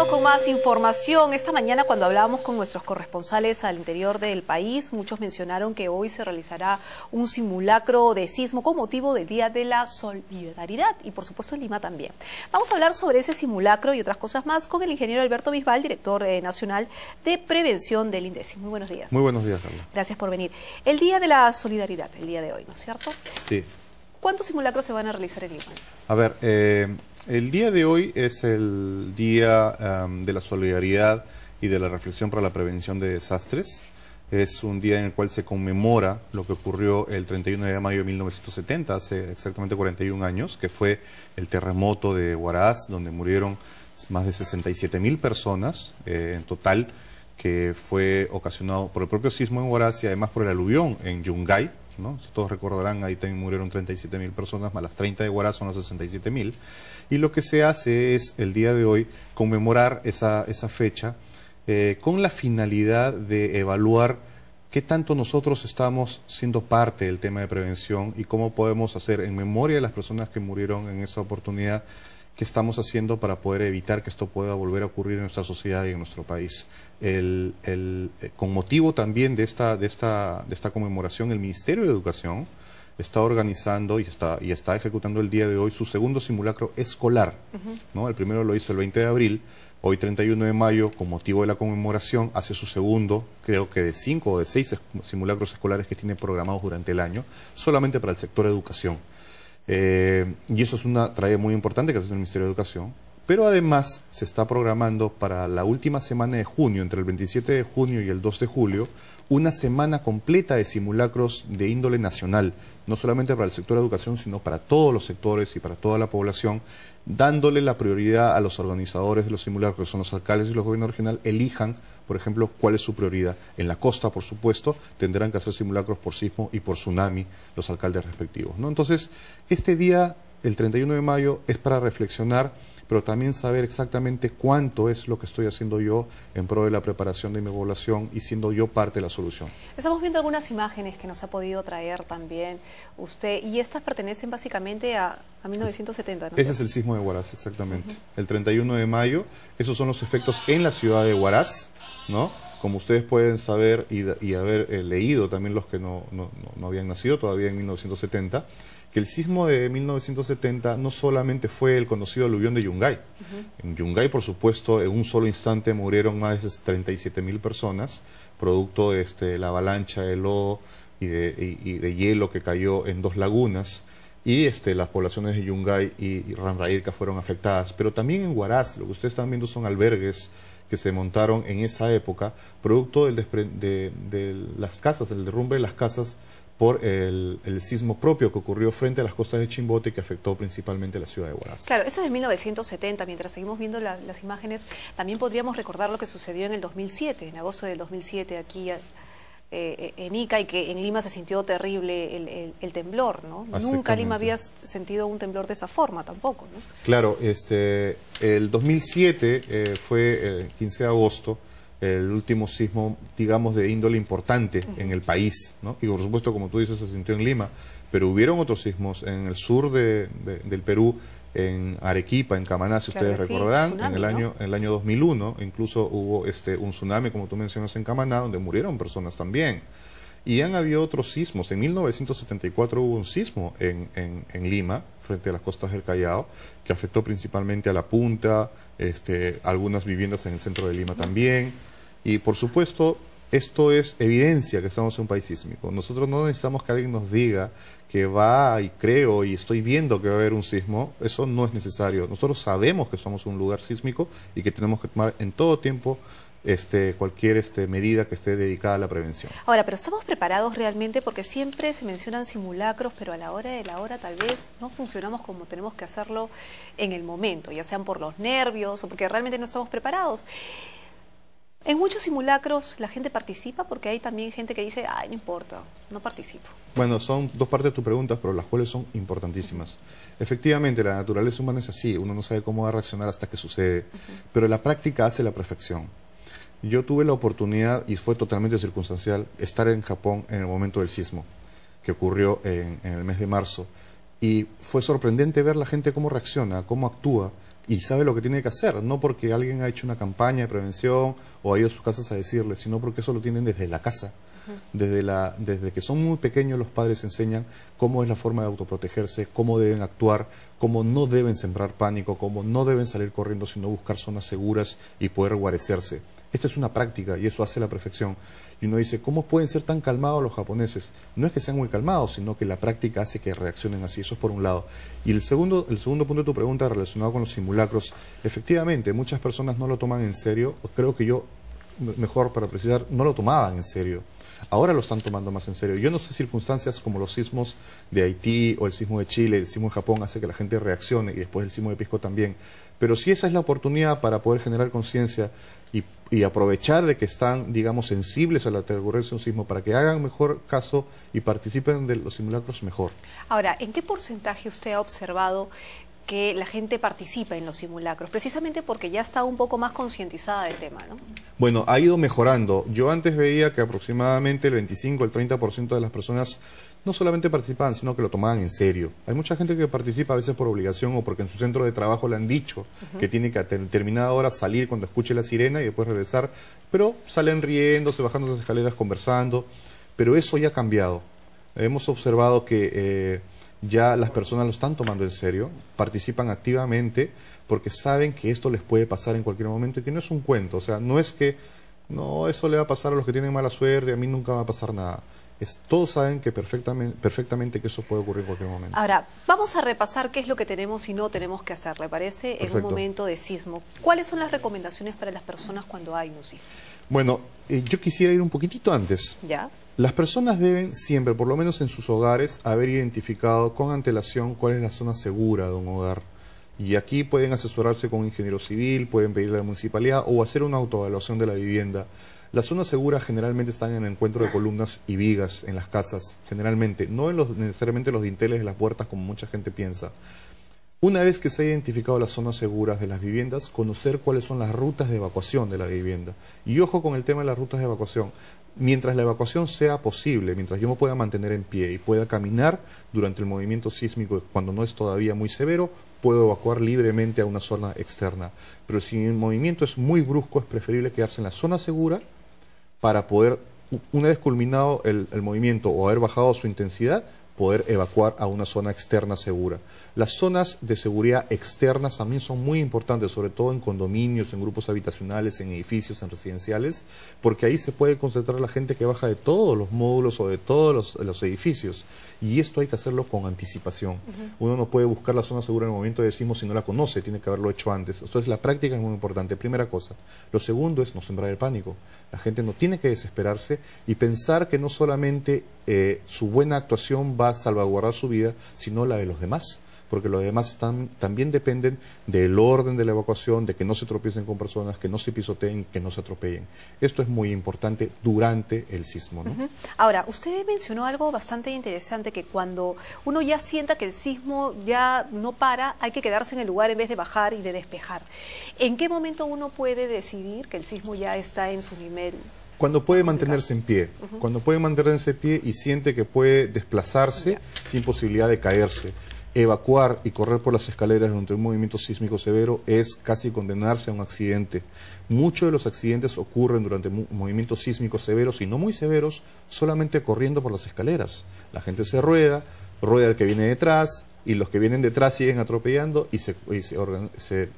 con más información. Esta mañana, cuando hablábamos con nuestros corresponsales al interior del país, muchos mencionaron que hoy se realizará un simulacro de sismo con motivo del Día de la Solidaridad y por supuesto en Lima también. Vamos a hablar sobre ese simulacro y otras cosas más con el ingeniero Alberto Bisbal, director nacional de prevención del INDECI. Muy buenos días. Muy buenos días, Carla. Gracias por venir. El Día de la Solidaridad, el día de hoy, ¿no es cierto? Sí. ¿Cuántos simulacros se van a realizar en Lima? A ver, el día de hoy es el Día de la Solidaridad y de la Reflexión para la Prevención de Desastres. Es un día en el cual se conmemora lo que ocurrió el 31 de mayo de 1970, hace exactamente 41 años, que fue el terremoto de Huaraz, donde murieron más de 67.000 personas en total, que fue ocasionado por el propio sismo en Huaraz y además por el aluvión en Yungay, ¿no? Si todos recordarán, ahí también murieron 37.000 personas, más las 30 de Huaraz son los 67.000. Y lo que se hace es, el día de hoy, conmemorar esa fecha con la finalidad de evaluar qué tanto nosotros estamos siendo parte del tema de prevención y cómo podemos hacer, en memoria de las personas que murieron en esa oportunidad, qué estamos haciendo para poder evitar que esto pueda volver a ocurrir en nuestra sociedad y en nuestro país. Con motivo también de esta conmemoración, el Ministerio de Educación está organizando y está ejecutando el día de hoy su segundo simulacro escolar, ¿no? El primero lo hizo el 20 de abril, hoy 31 de mayo, con motivo de la conmemoración, hace su segundo, creo que de 5 o de 6 simulacros escolares que tiene programados durante el año, solamente para el sector educación. Y eso es una tarea muy importante que hace el Ministerio de Educación, pero además se está programando para la última semana de junio, entre el 27 de junio y el 2 de julio, una semana completa de simulacros de índole nacional, no solamente para el sector de educación, sino para todos los sectores y para toda la población, dándole la prioridad a los organizadores de los simulacros, que son los alcaldes y los gobiernos regionales, elijan, por ejemplo, cuál es su prioridad. En la costa, por supuesto, tendrán que hacer simulacros por sismo y por tsunami los alcaldes respectivos, ¿no? Entonces, este día, el 31 de mayo, es para reflexionar, pero también saber exactamente cuánto es lo que estoy haciendo yo en pro de la preparación de mi población y siendo yo parte de la solución. Estamos viendo algunas imágenes que nos ha podido traer también usted, y estas pertenecen básicamente a 1970, ¿no? Ese es el sismo de Huaraz, exactamente. El 31 de mayo, esos son los efectos en la ciudad de Huaraz, ¿no? Como ustedes pueden saber y haber leído también los que no habían nacido todavía en 1970, que el sismo de 1970 no solamente fue el conocido aluvión de Yungay. En Yungay, por supuesto, en un solo instante murieron más de 37.000 personas, producto de la avalancha de lodo y de hielo que cayó en dos lagunas, y las poblaciones de Yungay y Ranraírca fueron afectadas. Pero también en Huaraz, lo que ustedes están viendo son albergues que se montaron en esa época, producto de las casas, del derrumbe de las casas, por el sismo propio que ocurrió frente a las costas de Chimbote, que afectó principalmente la ciudad de Huaraz. Claro, eso es de 1970. Mientras seguimos viendo las imágenes, también podríamos recordar lo que sucedió en el 2007, en agosto del 2007, aquí en Ica, y que en Lima se sintió terrible el temblor, ¿no? Nunca Lima había sentido un temblor de esa forma tampoco, ¿no? Claro, el 2007 fue el 15 de agosto, el último sismo, digamos, de índole importante en el país, ¿no? Y por supuesto, como tú dices, se sintió en Lima, pero hubieron otros sismos en el sur del Perú, en Arequipa, en Camaná, si ustedes recordarán, tsunami, en el año 2001, incluso hubo un tsunami, como tú mencionas, en Camaná, donde murieron personas también. Y han habido otros sismos. En 1974 hubo un sismo en Lima, frente a las costas del Callao, que afectó principalmente a La Punta, algunas viviendas en el centro de Lima también. Y por supuesto, esto es evidencia que estamos en un país sísmico. Nosotros no necesitamos que alguien nos diga que va y creo y estoy viendo que va a haber un sismo. Eso no es necesario. Nosotros sabemos que somos un lugar sísmico y que tenemos que tomar en todo tiempo cualquier medida que esté dedicada a la prevención. Ahora, pero ¿estamos preparados realmente? Porque siempre se mencionan simulacros, pero a la hora de la hora tal vez no funcionamos como tenemos que hacerlo en el momento, ya sean por los nervios o porque realmente no estamos preparados. En muchos simulacros la gente participa, porque hay también gente que dice, ay, no importa, no participo. Bueno, son dos partes de tu pregunta, pero las cuales son importantísimas. Efectivamente, la naturaleza humana es así, uno no sabe cómo va a reaccionar hasta que sucede, pero la práctica hace la perfección. Yo tuve la oportunidad, y fue totalmente circunstancial, estar en Japón en el momento del sismo, que ocurrió en el mes de marzo, y fue sorprendente ver la gente cómo reacciona, cómo actúa. y sabe lo que tiene que hacer, no porque alguien ha hecho una campaña de prevención o ha ido a sus casas a decirles, sino porque eso lo tienen desde la casa. Desde que son muy pequeños los padres enseñan cómo es la forma de autoprotegerse, cómo deben actuar, cómo no deben sembrar pánico, cómo no deben salir corriendo, sino buscar zonas seguras y poder guarecerse. Esta es una práctica y eso hace la perfección. Y uno dice, ¿cómo pueden ser tan calmados los japoneses? No es que sean muy calmados, sino que la práctica hace que reaccionen así. Eso es por un lado. Y el segundo punto de tu pregunta relacionado con los simulacros, efectivamente, muchas personas no lo toman en serio. Creo que yo, mejor para precisar, no lo tomaban en serio. Ahora lo están tomando más en serio. Yo no sé circunstancias como los sismos de Haití o el sismo de Chile, el sismo de Japón hace que la gente reaccione y después el sismo de Pisco también. Pero si esa es la oportunidad para poder generar conciencia y aprovechar de que están, digamos, sensibles a la ocurrencia de un sismo para que hagan mejor caso y participen de los simulacros, mejor. Ahora, ¿en qué porcentaje usted ha observado que la gente participa en los simulacros? Precisamente porque ya está un poco más concientizada del tema, ¿no? Bueno, ha ido mejorando. Yo antes veía que aproximadamente el 25, el 30% de las personas no solamente participaban, sino que lo tomaban en serio. Hay mucha gente que participa a veces por obligación o porque en su centro de trabajo le han dicho que tiene que a determinada hora salir cuando escuche la sirena y después regresar, pero salen riéndose, bajando las escaleras, conversando, pero eso ya ha cambiado. Hemos observado que ya las personas lo están tomando en serio, participan activamente porque saben que esto les puede pasar en cualquier momento y que no es un cuento, o sea, no es que no, eso le va a pasar a los que tienen mala suerte, a mí nunca va a pasar nada. Todos saben que perfectamente que eso puede ocurrir en cualquier momento. Ahora, vamos a repasar qué es lo que tenemos y no tenemos que hacer, ¿le parece? Perfecto. En un momento de sismo. ¿Cuáles son las recomendaciones para las personas cuando hay un sismo? Bueno, yo quisiera ir un poquitito antes. ¿Ya? Las personas deben siempre, por lo menos en sus hogares, haber identificado con antelación cuál es la zona segura de un hogar. Y aquí pueden asesorarse con un ingeniero civil, pueden pedirle a la municipalidad o hacer una autoevaluación de la vivienda. Las zonas seguras generalmente están en el encuentro de columnas y vigas en las casas, generalmente, no necesariamente los dinteles de las puertas como mucha gente piensa. Una vez que se haya identificado las zonas seguras de las viviendas, conocer cuáles son las rutas de evacuación de la vivienda. Y ojo con el tema de las rutas de evacuación. Mientras la evacuación sea posible, mientras yo me pueda mantener en pie y pueda caminar durante el movimiento sísmico cuando no es todavía muy severo, puedo evacuar libremente a una zona externa. Pero si el movimiento es muy brusco, es preferible quedarse en la zona segura para poder, una vez culminado el movimiento o haber bajado su intensidad, poder evacuar a una zona externa segura. Las zonas de seguridad externas también son muy importantes, sobre todo en condominios, en grupos habitacionales, en edificios, en residenciales, porque ahí se puede concentrar la gente que baja de todos los módulos o de todos los edificios. Y esto hay que hacerlo con anticipación. Uno no puede buscar la zona segura en el momento de sismo si no la conoce, tiene que haberlo hecho antes. Entonces la práctica es muy importante, primera cosa. Lo segundo es no sembrar el pánico. La gente no tiene que desesperarse y pensar que no solamente su buena actuación va a salvaguardar su vida, sino la de los demás, porque los demás también dependen del orden de la evacuación, de que no se tropiecen con personas, que no se pisoteen, que no se atropellen. Esto es muy importante durante el sismo, ¿no? Ahora, usted mencionó algo bastante interesante, que cuando uno ya sienta que el sismo ya no para, hay que quedarse en el lugar en vez de bajar y de despejar. ¿En qué momento uno puede decidir que el sismo ya está en su nivel? Cuando puede mantenerse en pie, cuando puede mantenerse en pie y siente que puede desplazarse sin posibilidad de caerse. Evacuar y correr por las escaleras durante un movimiento sísmico severo es casi condenarse a un accidente. Muchos de los accidentes ocurren durante movimientos sísmicos severos y no muy severos, solamente corriendo por las escaleras. La gente se rueda el que viene detrás y los que vienen detrás siguen atropellando y se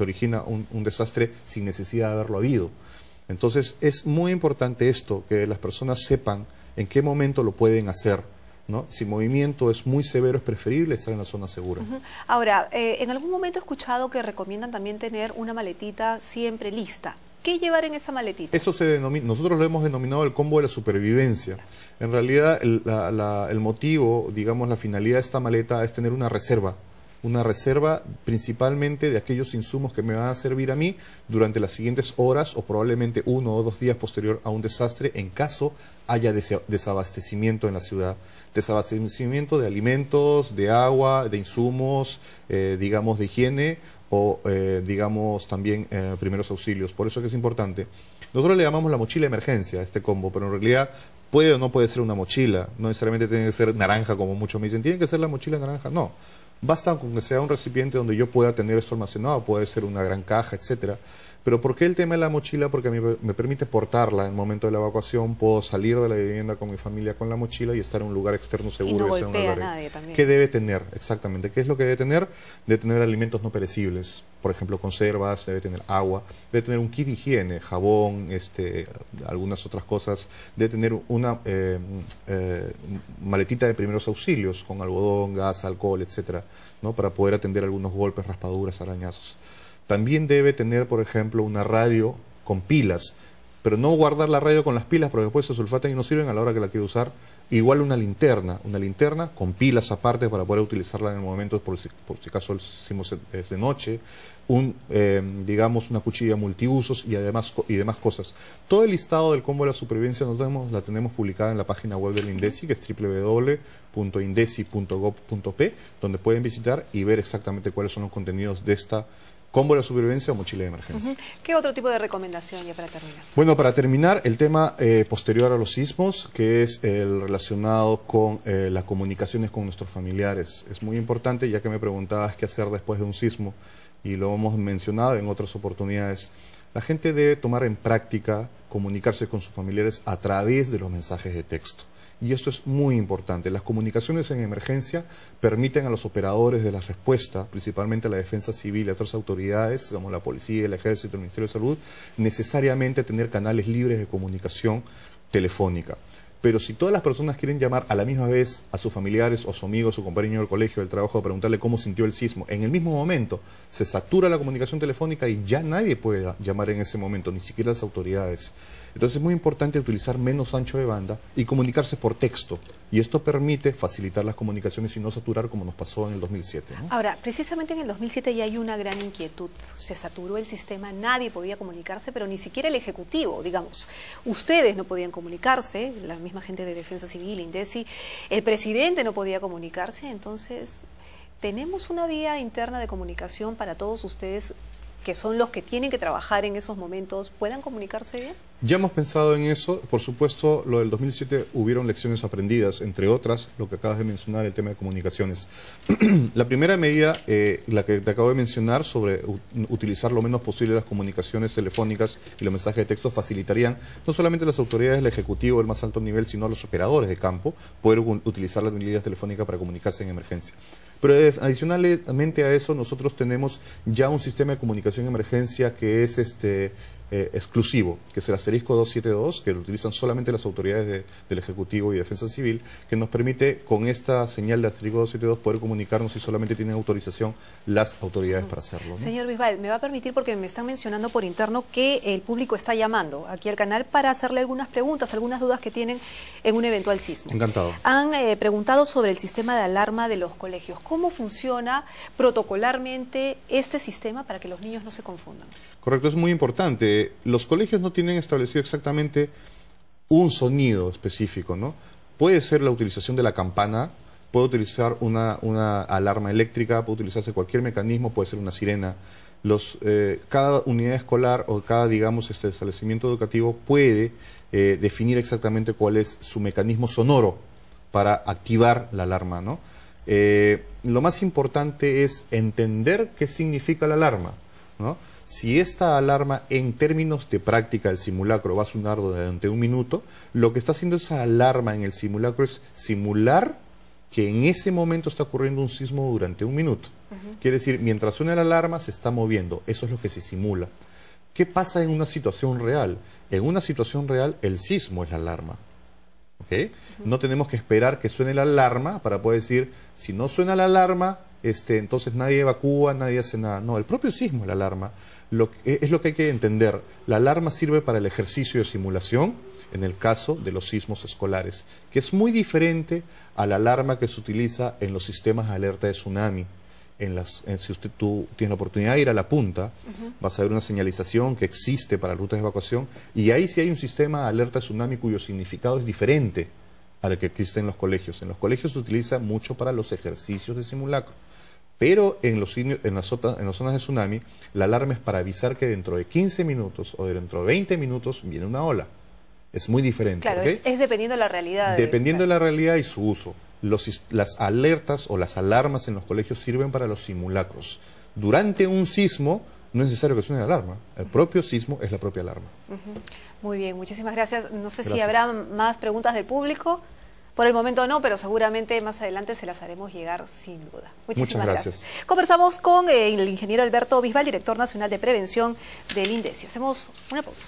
origina un desastre sin necesidad de haberlo habido. Entonces es muy importante esto, que las personas sepan en qué momento lo pueden hacer, ¿no? Si el movimiento es muy severo, es preferible estar en la zona segura. Ahora, en algún momento he escuchado que recomiendan también tener una maletita siempre lista. ¿Qué llevar en esa maletita? Eso se denomina, nosotros lo hemos denominado el combo de la supervivencia. En realidad, el motivo, digamos, la finalidad de esta maleta es tener una reserva principalmente de aquellos insumos que me van a servir a mí durante las siguientes horas o probablemente 1 o 2 días posterior a un desastre en caso haya desabastecimiento en la ciudad. Desabastecimiento de alimentos, de agua, de insumos, digamos de higiene o digamos también primeros auxilios. Por eso que es importante. Nosotros le llamamos la mochila de emergencia a este combo, pero en realidad puede o no puede ser una mochila, no necesariamente tiene que ser naranja como muchos me dicen, ¿tiene que ser la mochila naranja? No. Basta con que sea un recipiente donde yo pueda tener esto almacenado, puede ser una gran caja, etcétera. Pero ¿por qué el tema de la mochila? Porque a mí me permite portarla en el momento de la evacuación, puedo salir de la vivienda con mi familia con la mochila y estar en un lugar externo seguro. Y no golpea a nadie también. ¿Qué debe tener? Exactamente. ¿Qué es lo que debe tener? Debe tener alimentos no perecibles, por ejemplo, conservas, debe tener agua, debe tener un kit de higiene, jabón, algunas otras cosas, debe tener una maletita de primeros auxilios con algodón, gas, alcohol, etcétera, ¿no? Para poder atender algunos golpes, raspaduras, arañazos. También debe tener, por ejemplo, una radio con pilas, pero no guardar la radio con las pilas porque después se sulfatan y no sirven a la hora que la quiero usar. Igual una linterna con pilas aparte para poder utilizarla en el momento, por si acaso hicimos de noche, digamos una cuchilla multiusos y demás cosas. Todo el listado del combo de la supervivencia la tenemos publicada en la página web del INDECI, que es www.indeci.gov.p, donde pueden visitar y ver exactamente cuáles son los contenidos de esta combo de la supervivencia o mochila de emergencia. ¿Qué otro tipo de recomendación ya para terminar? Bueno, para terminar, el tema posterior a los sismos, que es el relacionado con las comunicaciones con nuestros familiares. Es muy importante, ya que me preguntabas qué hacer después de un sismo, y lo hemos mencionado en otras oportunidades. La gente debe tomar en práctica comunicarse con sus familiares a través de los mensajes de texto. Y esto es muy importante. Las comunicaciones en emergencia permiten a los operadores de la respuesta, principalmente a la defensa civil y a otras autoridades, como la policía, el ejército, el Ministerio de Salud, necesariamente tener canales libres de comunicación telefónica. Pero si todas las personas quieren llamar a la misma vez a sus familiares o su amigo, su compañero del colegio, del trabajo, a preguntarle cómo sintió el sismo, en el mismo momento se satura la comunicación telefónica y ya nadie puede llamar en ese momento, ni siquiera las autoridades. Entonces es muy importante utilizar menos ancho de banda y comunicarse por texto. Y esto permite facilitar las comunicaciones y no saturar como nos pasó en el 2007, ¿no? Ahora, precisamente en el 2007 ya hay una gran inquietud. Se saturó el sistema, nadie podía comunicarse, pero ni siquiera el Ejecutivo, digamos. Ustedes no podían comunicarse, la misma gente de Defensa Civil, INDECI, el presidente no podía comunicarse. Entonces, ¿tenemos una vía interna de comunicación para todos ustedes, que son los que tienen que trabajar en esos momentos, puedan comunicarse bien? Ya hemos pensado en eso. Por supuesto, lo del 2007 hubieron lecciones aprendidas, entre otras, lo que acabas de mencionar, el tema de comunicaciones. La primera medida, la que te acabo de mencionar, sobre utilizar lo menos posible las comunicaciones telefónicas y los mensajes de texto, facilitarían no solamente a las autoridades del Ejecutivo del más alto nivel, sino a los operadores de campo, poder utilizar las líneas telefónicas para comunicarse en emergencia. Pero adicionalmente a eso, nosotros tenemos ya un sistema de comunicación en emergencia que es exclusivo, que es el asterisco 272, que lo utilizan solamente las autoridades del Ejecutivo y Defensa Civil, que nos permite con esta señal de asterisco 272 poder comunicarnos si solamente tienen autorización las autoridades para hacerlo, ¿no? Señor Bisbal, me va a permitir, porque me están mencionando por interno que el público está llamando aquí al canal para hacerle algunas preguntas, algunas dudas que tienen en un eventual sismo. Encantado. Han preguntado sobre el sistema de alarma de los colegios. ¿Cómo funciona protocolarmente este sistema para que los niños no se confundan? Correcto, es muy importante. Los colegios no tienen establecido exactamente un sonido específico, ¿no? Puede ser la utilización de la campana, puede utilizar una alarma eléctrica, puede utilizarse cualquier mecanismo, puede ser una sirena. Cada unidad escolar o cada, digamos, establecimiento educativo puede definir exactamente cuál es su mecanismo sonoro para activar la alarma, ¿no? Lo más importante es entender qué significa la alarma, ¿no? Si esta alarma, en términos de práctica del simulacro, va a sonar durante un minuto, lo que está haciendo esa alarma en el simulacro es simular que en ese momento está ocurriendo un sismo durante un minuto. Quiere decir, mientras suena la alarma, se está moviendo. Eso es lo que se simula. ¿Qué pasa en una situación real? En una situación real, el sismo es la alarma. ¿Okay? No tenemos que esperar que suene la alarma para poder decir, si no suena la alarma, entonces nadie evacúa, nadie hace nada. No, el propio sismo es la alarma. Es lo que hay que entender. La alarma sirve para el ejercicio de simulación en el caso de los sismos escolares, que es muy diferente a la alarma que se utiliza en los sistemas de alerta de tsunami. Si tú tienes la oportunidad de ir a la punta, vas a ver una señalización que existe para rutas de evacuación, y ahí sí hay un sistema de alerta de tsunami cuyo significado es diferente al que existe en los colegios. En los colegios se utiliza mucho para los ejercicios de simulacro, pero en las zonas de tsunami, la alarma es para avisar que dentro de 15 minutos o dentro de 20 minutos viene una ola. Es muy diferente. Claro, ¿okay? es dependiendo de la realidad. Dependiendo de la realidad y su uso. las alertas o las alarmas en los colegios sirven para los simulacros. Durante un sismo no es necesario que suene la alarma. El propio sismo es la propia alarma. Muy bien, muchísimas gracias. No sé si Gracias. habrá más preguntas del público. Por el momento no, pero seguramente más adelante se las haremos llegar sin duda. Muchísimas Muchas gracias. Conversamos con el ingeniero Alberto Bisbal, director nacional de prevención del INDECI. Hacemos una pausa.